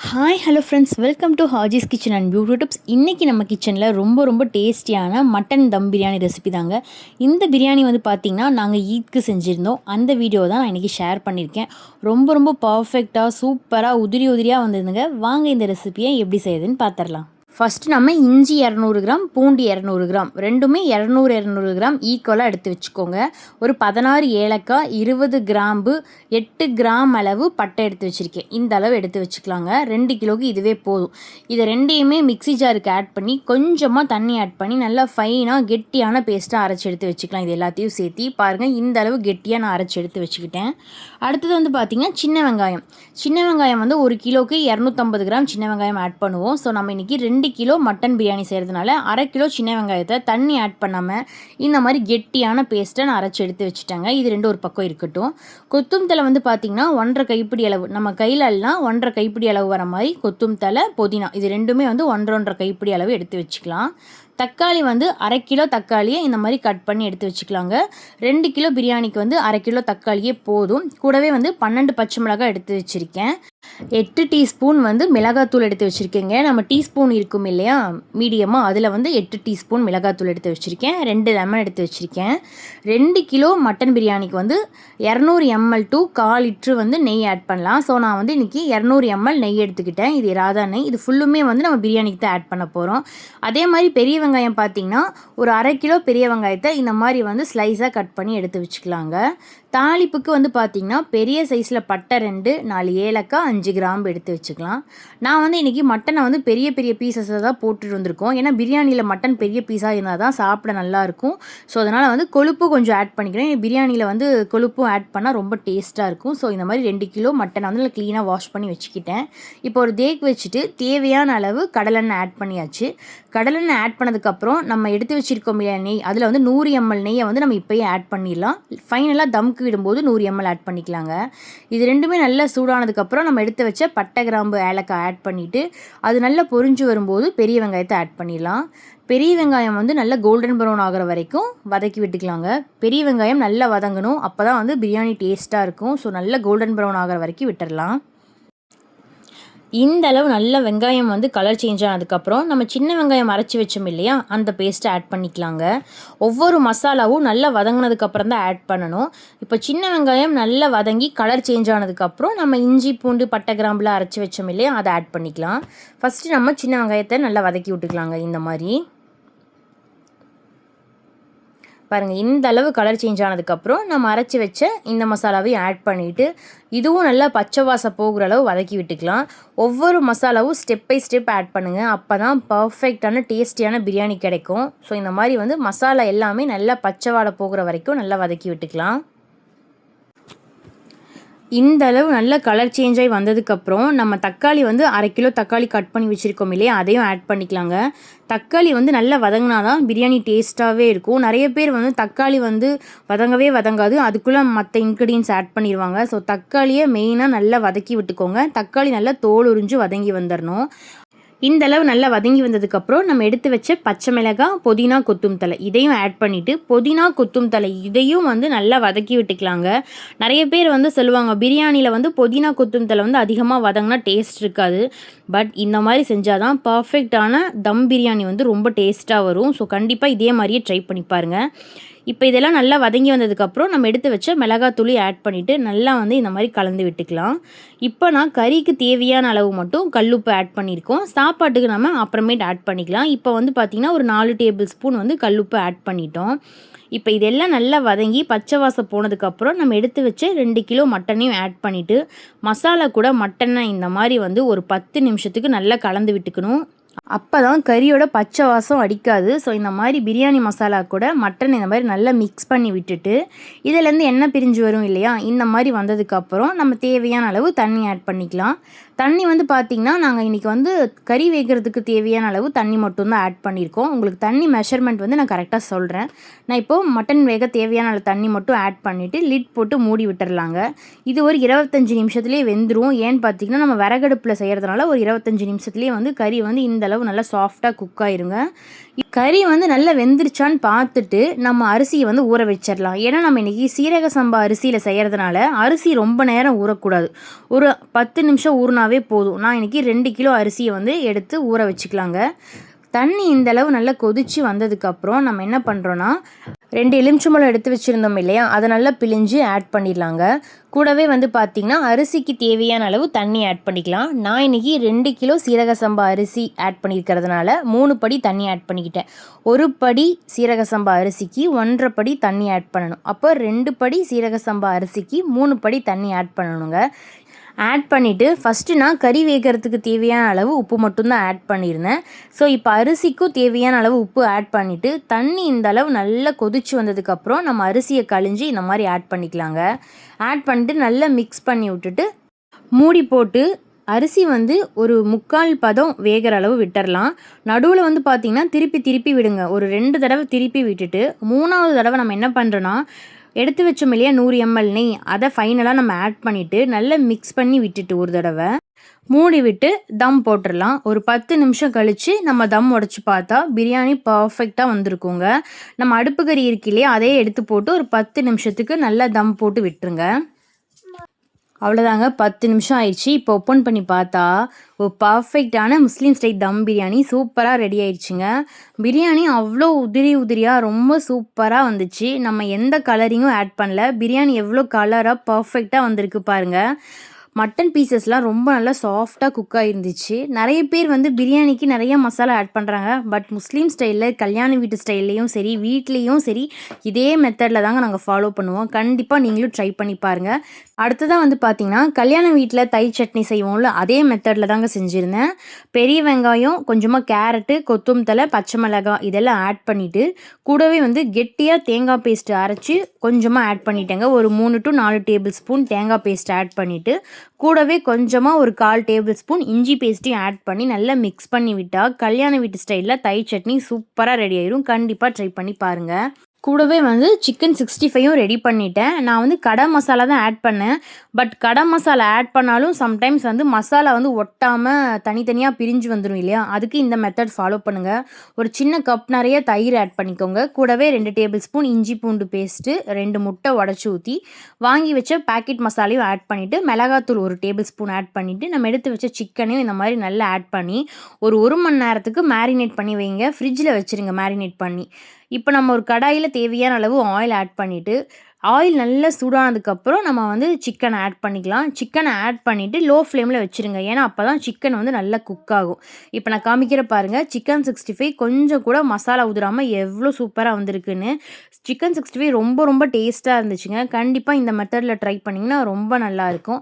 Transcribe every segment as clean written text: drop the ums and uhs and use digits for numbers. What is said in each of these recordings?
Hi hello friends, welcome to Haji's kitchen and beauty tips. இன்றைக்கி நம்ம கிச்சனில் ரொம்ப டேஸ்டியான மட்டன் தம் பிரியாணி ரெசிபி தாங்க. இந்த பிரியாணி வந்து பார்த்திங்கன்னா நாங்கள் ஈத்க்கு செஞ்சுருந்தோம். அந்த வீடியோ தான் நான் இன்றைக்கி ஷேர் பண்ணியிருக்கேன். ரொம்ப பர்ஃபெக்டாக சூப்பராக உதிரியாக வந்திருந்துங்க. வாங்க இந்த ரெசிபியை எப்படி செய்யுதுன்னு பார்த்துடலாம். ஃபஸ்ட்டு நம்ம இஞ்சி 200 கிராம், பூண்டு 200 கிராம், ரெண்டுமே 200 கிராம் ஈக்குவலாக எடுத்து வச்சுக்கோங்க. ஒரு 16 ஏலக்காய், 20 கிராம்பு, 8 கிராம் அளவு பட்டை எடுத்து வச்சுருக்கேன். இந்த அளவு எடுத்து வச்சுக்கலாங்க. 2 கிலோவுக்கு இதுவே போதும். இதை ரெண்டையுமே மிக்ஸி ஜாருக்கு ஆட் பண்ணி கொஞ்சமாக தண்ணி ஆட் பண்ணி நல்லா ஃபைனாக கெட்டியான பேஸ்ட்டாக அரைச்சி எடுத்து வச்சுக்கலாம். இது எல்லாத்தையும் சேர்த்து பாருங்கள், இந்த அளவு கெட்டியாக நான் அரைச்சி எடுத்து வச்சுக்கிட்டேன். அடுத்தது வந்து பார்த்திங்கன்னா சின்ன வெங்காயம் வந்து 1 கிலோவுக்கு 250 கிராம் சின்ன வெங்காயம் ஆட் பண்ணுவோம். ஸோ நம்ம இன்றைக்கி 2 கிலோ மட்டன் பிரியாணி செய்கிறதுனால 1/2 கிலோ சின்ன வெங்காயத்தை தண்ணி ஆட் பண்ணாமல் இந்த மாதிரி கெட்டியான பேஸ்ட்டை நான் அரைச்சி எடுத்து வச்சுட்டேங்க. இது ரெண்டு ஒரு பக்கம் இருக்கட்டும். கொத்தும் தலை வந்து பார்த்திங்கன்னா 1.5 கைப்பிடி அளவு, நம்ம கையில் எல்லாம் 1.5 கைப்பிடி அளவு வர மாதிரி கொத்தும் தலை, புதினா இது ரெண்டுமே வந்து 1.5 கைப்பிடி அளவு எடுத்து வச்சுக்கலாம். தக்காளி வந்து 1/2 கிலோ தக்காளியை இந்த மாதிரி கட் பண்ணி எடுத்து வச்சுக்கலாங்க. 2 கிலோ பிரியாணிக்கு வந்து 1/2 கிலோ தக்காளியே போதும். கூடவே வந்து 12 பச்சை மிளகாய் எடுத்து வச்சுருக்கேன். 8 டீஸ்பூன் வந்து மிளகாத்தூள் எடுத்து வச்சுருக்கேங்க. நம்ம டீஸ்பூன் இருக்கும் இல்லையா மீடியமாக, அதில் வந்து 8 டீஸ்பூன் மிளகாத்தூள் எடுத்து வச்சுருக்கேன். 2 லெமன் எடுத்து வச்சுருக்கேன். 2 கிலோ மட்டன் பிரியாணிக்கு வந்து 200 ml டு 1/4 லிட்ரு வந்து நெய் ஆட் பண்ணலாம். ஸோ நான் வந்து இன்றைக்கி 200 ml நெய் எடுத்துக்கிட்டேன். இது ராதா நெய். இது ஃபுல்லுமே வந்து நம்ம பிரியாணிக்கு தான் ஆட் பண்ண போகிறோம். அதே மாதிரி பெரிய வெங்காயம் பார்த்திங்கன்னா ஒரு 1/2 கிலோ பெரிய வெங்காயத்தை இந்த மாதிரி வந்து ஸ்லைஸாக கட் பண்ணி எடுத்து வச்சுக்கலாங்க. தாளிப்புக்கு வந்து பார்த்திங்கன்னா பெரிய சைஸில் பட்டை 2, 4 ஏலக்காய், 5 கிராம்பு எடுத்து வச்சுக்கலாம். நான் வந்து இன்றைக்கி மட்டனை வந்து பெரிய பீசஸை தான் போட்டுட்டு வந்திருக்கோம். ஏன்னா பிரியாணியில் மட்டன் பெரிய பீஸாக இருந்தால் தான் சாப்பிட நல்லாயிருக்கும். ஸோ அதனால் வந்து கொழுப்பு கொஞ்சம் ஆட் பண்ணிக்கிறேன். பிரியாணியில் வந்து கொழுப்பும் ஆட் பண்ணால் ரொம்ப டேஸ்ட்டாக இருக்கும். ஸோ இந்த மாதிரி 2 கிலோ மட்டனை வந்து நான் க்ளீனாக வாஷ் பண்ணி வச்சுக்கிட்டேன். இப்போ ஒரு தேக் வச்சுட்டு தேவையான அளவு கடலெண்ணெய் ஆட் பண்ணியாச்சு. கடலெண்ணெய் ஆட் பண்ணதுக்கப்புறம் நம்ம எடுத்து வச்சுருக்கோம் இல்லையா நெய், அதில் வந்து 100 ml நெய்யை வந்து நம்ம இப்போயே ஆட் பண்ணிடலாம். ஃபைனலாக தம்க்கு விடும்போது 100 ml ஆட் பண்ணிக்கலாங்க. இது ரெண்டுமே நல்லா சூடானதுக்கப்புறம் நம்ம எடுத்து வச்ச பட்டை, கிராம்பு, ஏலக்காய் ஆட் பண்ணிவிட்டு அது நல்லா பொரிஞ்சு வரும்போது பெரிய வெங்காயத்தை ஆட் பண்ணிடலாம். பெரிய வெங்காயம் வந்து நல்லா கோல்டன் ப்ரௌன் ஆகிற வரைக்கும் வதக்கி விட்டுக்கலாங்க. பெரிய வெங்காயம் நல்லா வதங்கணும், அப்போ தான் வந்து பிரியாணி டேஸ்ட்டாக இருக்கும். ஸோ நல்லா கோல்டன் ப்ரௌன் ஆகிற வரைக்கும் விட்டுடலாம். இந்த அளவு நல்ல வெங்காயம் வந்து கலர் சேஞ்ச் ஆனதுக்கப்புறம் நம்ம சின்ன வெங்காயம் அரைச்சி வச்சோம் இல்லையா, அந்த பேஸ்ட்டை ஆட் பண்ணிக்கலாங்க. ஒவ்வொரு மசாலாவும் நல்லா வதங்கினதுக்கப்புறம் தான் ஆட் பண்ணணும். இப்போ சின்ன வெங்காயம் நல்லா வதங்கி கலர் சேஞ்ச் ஆனதுக்கப்புறம் நம்ம இஞ்சி, பூண்டு, பட்டை, கிராம்புலாம் அரைச்சி வச்சோம் இல்லையா, அதை ஆட் பண்ணிக்கலாம். ஃபஸ்ட்டு நம்ம சின்ன வெங்காயத்தை நல்லா வதக்கி விட்டுக்கலாங்க. இந்த மாதிரி பாருங்கள், இந்த அளவு கலர் சேஞ்ச் ஆனதுக்கப்புறம் நம்ம அரைச்சி வச்ச இந்த மசாலாவையும் ஆட் பண்ணிவிட்டு இதுவும் நல்லா பச்சை வாசம் போகிற அளவு வதக்கி விட்டுக்கலாம். ஒவ்வொரு மசாலாவும் ஸ்டெப் பை ஸ்டெப் ஆட் பண்ணுங்கள். அப்போ தான் பர்ஃபெக்டான டேஸ்டியான பிரியாணி கிடைக்கும். ஸோ இந்த மாதிரி வந்து மசாலா எல்லாமே நல்லா பச்சை வாடை போகிற வரைக்கும் நல்லா வதக்கி விட்டுக்கலாம். இந்த அளவு நல்ல கலர் சேஞ்ச் ஆகி வந்ததுக்கப்புறம் நம்ம தக்காளி வந்து 1/2 கிலோ தக்காளி கட் பண்ணி வச்சுருக்கோம் இல்லையா, அதையும் ஆட் பண்ணிக்கலாங்க. தக்காளி வந்து நல்லா வதங்கினா தான் பிரியாணி டேஸ்ட்டாகவே இருக்கும். நிறைய பேர் வந்து தக்காளி வந்து வதங்காது, அதுக்குள்ளே மற்ற இன்க்ரீடியன்ஸ் ஆட் பண்ணிடுவாங்க. ஸோ தக்காளியை மெயினாக நல்லா வதக்கி விட்டுக்கோங்க. தக்காளி நல்லா தோல் உறிஞ்சு வதங்கி வந்துடணும். இந்த அளவு நல்லா வதங்கி வந்ததுக்கப்புறம் நம்ம எடுத்து வச்ச பச்சை மிளகாய், புதினா, கொத்தும் தழை இதையும் ஆட் பண்ணிவிட்டு புதினா, கொத்தும் தழை இதையும் வந்து நல்லா வதக்கி விட்டுக்கலாங்க. நிறைய பேர் வந்து சொல்லுவாங்க பிரியாணியில் வந்து புதினா, கொத்தும் தழை வந்து அதிகமாக வதங்கினா டேஸ்ட் இருக்காது. பட் இந்த மாதிரி செஞ்சால் தான் பர்ஃபெக்டான தம் பிரியாணி வந்து ரொம்ப டேஸ்ட்டாக வரும். ஸோ கண்டிப்பாக இதே மாதிரியே ட்ரை பண்ணி பாருங்கள். இப்போ இதெல்லாம் நல்லா வதங்கி வந்ததுக்கப்புறம் நம்ம எடுத்து வச்ச மிளகாத்தூளி ஆட் பண்ணிவிட்டு நல்லா வந்து இந்த மாதிரி கலந்து விட்டுக்கலாம். இப்போ நான் கறிக்கு தேவையான அளவு மட்டும் கல்லுப்பு ஆட் பண்ணியிருக்கோம். சாப்பாட்டுக்கு நம்ம அப்புறமேட்டு ஆட் பண்ணிக்கலாம். இப்போ வந்து பார்த்திங்கன்னா ஒரு 4 டேபிள் ஸ்பூன் வந்து கல்லுப்பு ஆட் பண்ணிட்டோம். இப்போ இதெல்லாம் நல்லா வதங்கி பச்சை வாசம் போனதுக்கப்புறம் நம்ம எடுத்து வச்சு 2 கிலோ மட்டனையும் ஆட் பண்ணிவிட்டு மசாலா கூட மட்டனை இந்த மாதிரி வந்து ஒரு 10 நிமிஷத்துக்கு நல்லா கலந்து விட்டுக்கணும். அப்போ தான் கறியோட பச்சை வாசம் அடிக்காது. ஸோ இந்த மாதிரி பிரியாணி மசாலா கூட மட்டன் இந்த மாதிரி நல்லா மிக்ஸ் பண்ணி விட்டுட்டு இதிலேருந்து எண்ணெய் பிரிஞ்சு வரும் இல்லையா, இந்த மாதிரி வந்ததுக்கப்புறம் நம்ம தேவையான அளவு தண்ணி ஆட் பண்ணிக்கலாம். தண்ணி வந்து பார்த்திங்கன்னா நாங்கள் இன்றைக்கி வந்து கறி வேகிறதுக்கு தேவையான அளவு தண்ணி மட்டும்தான் ஆட் பண்ணியிருக்கோம். உங்களுக்கு தண்ணி மெஷர்மெண்ட் வந்து நான் கரெக்டாக சொல்கிறேன். நான் இப்போது மட்டன் வேக தேவையான அளவு தண்ணி மட்டும் ஆட் பண்ணிவிட்டு லிட் போட்டு மூடி விட்டுறலாங்க. இது ஒரு 25 நிமிஷத்துலேயே வெந்துடும். ஏன்னு பார்த்திங்கன்னா நம்ம விறகடுப்பில் செய்கிறதுனால ஒரு 25 நிமிஷத்துலேயே வந்து கறி வந்து இந்த அளவு நல்லா சாஃப்டாக குக் ஆயிருங்க. கறி வந்து நல்லா வெந்துருச்சான்னு பார்த்துட்டு நம்ம அரிசியை வந்து ஊற வச்சிடலாம். ஏன்னா நம்ம இன்றைக்கி சீரக சம்பா அரிசியில் செய்கிறதுனால அரிசி ரொம்ப நேரம் ஊறக்கூடாது. ஒரு 10 நிமிஷம் ஊறினாவே போதும். நான் இன்றைக்கி 2 கிலோ அரிசியை வந்து எடுத்து ஊற வச்சுக்கலாங்க. தண்ணி இந்தளவு நல்லா கொதித்து வந்ததுக்கப்புறம் நம்ம என்ன பண்ணுறோன்னா 2 எலுமிச்சம்பழம் எடுத்து வச்சுருந்தோம் இல்லையா, அதை நல்லா பிழிஞ்சு ஆட் பண்ணிடலாங்க. கூடவே வந்து பார்த்திங்கன்னா அரிசிக்கு தேவையான அளவு தண்ணி ஆட் பண்ணிக்கலாம். நான் இன்றைக்கி 2 கிலோ சீரக சம்பா அரிசி ஆட் பண்ணியிருக்கிறதுனால 3 படி தண்ணி ஆட் பண்ணிக்கிட்டேன். 1 படி சீரக சம்பா அரிசிக்கு 1.5 படி தண்ணி ஆட் பண்ணணும். அப்போ 2 படி சீரக சம்பா அரிசிக்கு 3 படி தண்ணி ஆட் பண்ணணுங்க. ஆட் பண்ணிவிட்டு ஃபஸ்ட்டு நான் கறி வேகிறதுக்கு தேவையான அளவு உப்பு மட்டும்தான் ஆட் பண்ணியிருந்தேன். ஸோ இப்போ அரிசிக்கும் தேவையான அளவு உப்பு ஆட் பண்ணிவிட்டு தண்ணி இந்த அளவு நல்லா கொதிச்சு வந்ததுக்கப்புறம் நம்ம அரிசியை கழிஞ்சு இந்த மாதிரி ஆட் பண்ணிக்கலாங்க. ஆட் பண்ணிட்டு நல்லா மிக்ஸ் பண்ணி விட்டுட்டு மூடி போட்டு அரிசி வந்து ஒரு 3/4 பதம் வேகிற அளவு விட்டுறலாம். நடுவில் வந்து பார்த்திங்கன்னா திருப்பி விடுங்க. ஒரு 2 தடவை திருப்பி விட்டுட்டு 3ஆவது தடவை நம்ம என்ன பண்ணுறோன்னா எடுத்து வச்சோம் இல்லையா 100 ml நெய், அதை ஃபைனலாக நம்ம ஆட் பண்ணிவிட்டு நல்லா மிக்ஸ் பண்ணி விட்டுட்டு ஒரு தடவை மூடி விட்டு தம் போட்டுடலாம். ஒரு 10 நிமிஷம் கழித்து நம்ம தம் உடச்சி பார்த்தா பிரியாணி பர்ஃபெக்டாக வந்திருக்குங்க. நம்ம அடுப்பு கறி இருக்கு இல்லையா, அதையே எடுத்து போட்டு ஒரு 10 நிமிஷத்துக்கு நல்லா தம் போட்டு விட்டுருங்க. அவ்வளோதாங்க, 10 நிமிஷம் ஆயிடுச்சு. இப்போ ஓப்பன் பண்ணி பார்த்தா ஒரு பர்ஃபெக்டான முஸ்லீம் ஸ்டைல் தம் பிரியாணி சூப்பராக ரெடி ஆயிடுச்சுங்க. பிரியாணி அவ்வளோ உதிரியாக ரொம்ப சூப்பராக வந்துச்சு. நம்ம எந்த கலரிங்கும் ஆட் பண்ணல. பிரியாணி எவ்வளோ கலராக பர்ஃபெக்டாக வந்திருக்கு பாருங்கள். மட்டன் பீசஸ்லாம் ரொம்ப நல்லா சாஃப்டாக குக் ஆகிருந்துச்சு. நிறைய பேர் வந்து பிரியாணிக்கு நிறைய மசாலா ஆட் பண்ணுறாங்க. பட் முஸ்லீம் ஸ்டைலில் கல்யாண வீட்டு ஸ்டைல்லையும் சரி வீட்லேயும் சரி இதே மெத்தடில் தாங்க நாங்கள் ஃபாலோ பண்ணுவோம். கண்டிப்பாக நீங்களும் ட்ரை பண்ணி பாருங்கள். அடுத்ததாக வந்து பார்த்திங்கன்னா கல்யாண வீட்டில் தயிர் சட்னி செய்வோம்ல, அதே மெத்தடில் தாங்க செஞ்சுருந்தேன். பெரிய வெங்காயம், கொஞ்சமாக கேரட்டு, கொத்தமல்லி தழை, பச்சை மிளகாய் இதெல்லாம் ஆட் பண்ணிவிட்டு கூடவே வந்து கெட்டியாக தேங்காய் பேஸ்ட்டு அரைச்சி கொஞ்சமாக ஆட் பண்ணிட்டேங்க. ஒரு 3 to 4 டேபிள் ஸ்பூன் தேங்காய் பேஸ்ட் ஆட் பண்ணிவிட்டு கூடவே கொஞ்சமாக ஒரு 1/4 டேபிள் ஸ்பூன் இஞ்சி பேஸ்ட்டையும் ஆட் பண்ணி நல்லா மிக்ஸ் பண்ணி விட்டால் கல்யாண வீட்டு ஸ்டைலில் தயிர் சட்னி சூப்பராக ரெடி ஆயிரும். கண்டிப்பாக ட்ரை பண்ணி பாருங்கள். கூடவே வந்து சிக்கன் 65யும் ரெடி பண்ணிட்டேன். நான் வந்து கடை மசாலா தான் ஆட் பண்ணேன். பட் கடை மசாலா ஆட் பண்ணாலும் சம்டைம்ஸ் வந்து மசாலா வந்து ஒட்டாமல் தனித்தனியாக பிரிஞ்சு வந்துடும் இல்லையா, அதுக்கு இந்த மெத்தட் ஃபாலோ பண்ணுங்கள். ஒரு சின்ன கப் நிறைய தயிர் ஆட் பண்ணிக்கோங்க. கூடவே 2 டேபிள் ஸ்பூன் இஞ்சி பூண்டு பேஸ்ட்டு, 2 முட்டை உடச்சி ஊற்றி வாங்கி வச்ச பேக்கெட் மசாலையும் ஆட் பண்ணிவிட்டு மிளகாத்தூள் 1 டேபிள் ஸ்பூன் ஆட் பண்ணிவிட்டு நம்ம எடுத்து வச்ச சிக்கனையும் இந்த மாதிரி நல்லா ஆட் பண்ணி ஒரு 1 மணி நேரத்துக்கு மேரினேட் பண்ணி வைங்க. ஃப்ரிட்ஜில் வச்சுருங்க மேரினேட் பண்ணி. இப்போ நம்ம ஒரு கடாயில் தேவையான அளவு ஆயில் ஆட் பண்ணிவிட்டு ஆயில் நல்லா சூடானதுக்கப்புறம் நம்ம வந்து சிக்கனை ஆட் பண்ணிக்கலாம். சிக்கனை ஆட் பண்ணிவிட்டு லோ ஃப்ளேமில் வச்சுருங்க. ஏன்னா அப்போ தான் சிக்கன் வந்து நல்லா குக் ஆகும். இப்போ நான் காமிக்கிற பாருங்கள், சிக்கன் 65 கொஞ்சம் கூட மசாலா உதிராமல் எவ்வளோ சூப்பராக வந்திருக்குன்னு. சிக்கன் 65 ரொம்ப டேஸ்ட்டாக இருந்துச்சுங்க. கண்டிப்பாக இந்த மெத்தடில் ட்ரை பண்ணிங்கன்னா ரொம்ப நல்லாயிருக்கும்.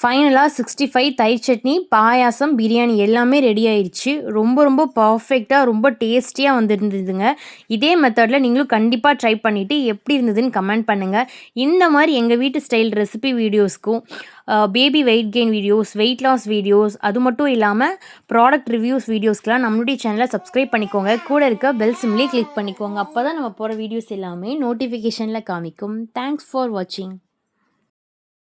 ஃபைனலாக 65 தயிர் சட்னி, பாயாசம், பிரியாணி எல்லாமே ரெடி ஆயிடுச்சு. ரொம்ப பர்ஃபெக்டாக ரொம்ப டேஸ்டியாக வந்துருந்ததுங்க. இதே மெத்தடில் நீங்களும் கண்டிப்பாக ட்ரை பண்ணிவிட்டு எப்படி இருந்ததுன்னு கமெண்ட் பண்ணுங்கள். இந்த மாதிரி எங்கள் வீட்டு ஸ்டைல் ரெசிபி வீடியோஸ்க்கும் baby weight gain videos, weight loss videos, அது மட்டும் இல்லாமல் ப்ராடக்ட் ரிவ்யூஸ் வீடியோஸ்க்கெலாம் நம்மளுடைய சேனலை சப்ஸ்கிரைப் பண்ணிக்கோங்க. கூட இருக்க பெல் சிம்லேயே கிளிக் பண்ணிக்கோங்க. அப்போ தான் நம்ம போகிற வீடியோஸ் எல்லாமே நோட்டிஃபிகேஷனில் காமிக்கும். தேங்க்ஸ் ஃபார் வாட்சிங்.